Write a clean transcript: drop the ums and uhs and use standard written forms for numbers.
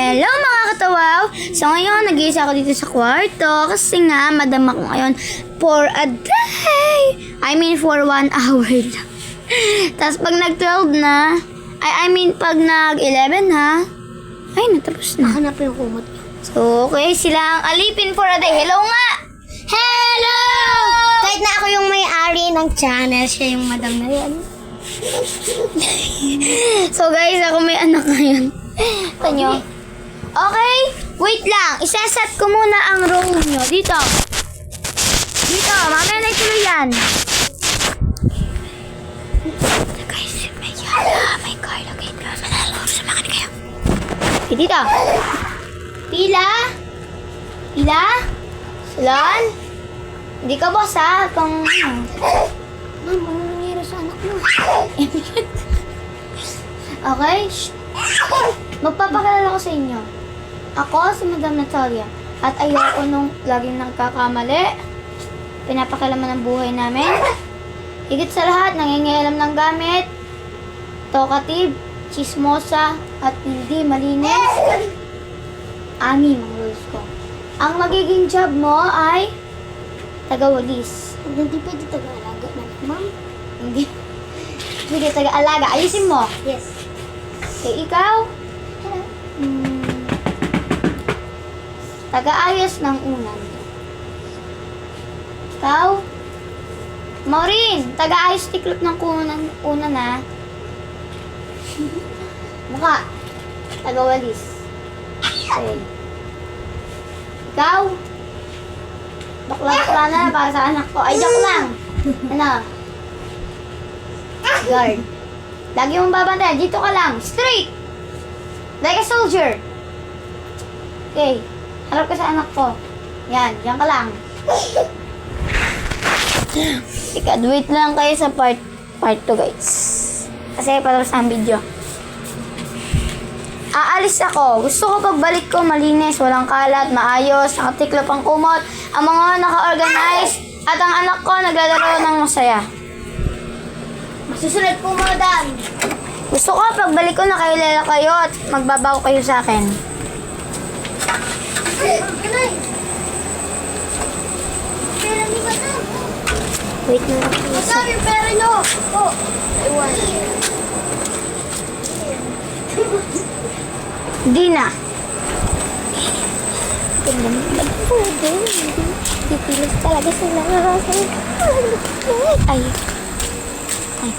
Hello mga katawaw! So ngayon, nag-iisa ako dito sa kwarto kasi nga, madam ako ngayon for a day. I mean, for 1 hour lang. Tapos pag nag-12 na, pag nag-11 ha, ay, natapos na. Hanap yung kumot. So, okay, sila ang alipin for a day. Hello nga! Hello! Kahit na ako yung may-ari ng channel, siya yung madam na yan. So guys, ako may anak ngayon. Tanyo. Okay, wait lang. Isaset ko muna ang room nyo. Dito. Dito, mamaya na ituloy yan. Guys, may yala. May Carla. Kaya manalo. Samakan kayo. Okay, dito. Pila. Pila. Salon. Hindi ka boss ha. Kung Ma'am, ano nangyari sa anak mo? okay? Shh. Magpapakilala ko sa inyo. Ako si Madam Natalia. At ayoko nung laging nagkakamali. Pinapakilaman ng buhay namin. Higit sa lahat, nangingialam ng gamit. Talkative, chismosa, at hindi malinis. Ani mga rules ko. Ang magiging job mo ay tagawalis. Hindi pwede taga-alaga na, ma'am. Hindi. Sige, taga-alaga. Ayusin mo. Yes. Okay, ikaw? Hello. Taga-ayos ng unan. Ikaw? Maureen, taga-ayos tiklop ng unan na. Mukha. Taga-walis. Okay. Ikaw? Bakla na para sa anak ko. Ay, joke lang. Ano? Guard. Lagi mong babantayan. Dito ka lang. Straight. Like a soldier. Okay. Harap ka sa anak ko. Yan. Diyan ka lang. Ika, wait lang kayo sa part 2 guys. Kasi patapos ang video. Aalis ako. Gusto ko pagbalik ko malinis, walang kalat, maayos, nakatiklop ang kumot, ang mga naka-organize, at ang anak ko naglalaro ng masaya. Masusunod po, madam. Gusto ko pagbalik ko nakilala kayo at magbabago kayo sa akin. Kanay. Pera ni madam. Wait na lang. Madam, yung pera nyo. Oh, iwan. Di na. Titilis talaga sila. Ay. Ay.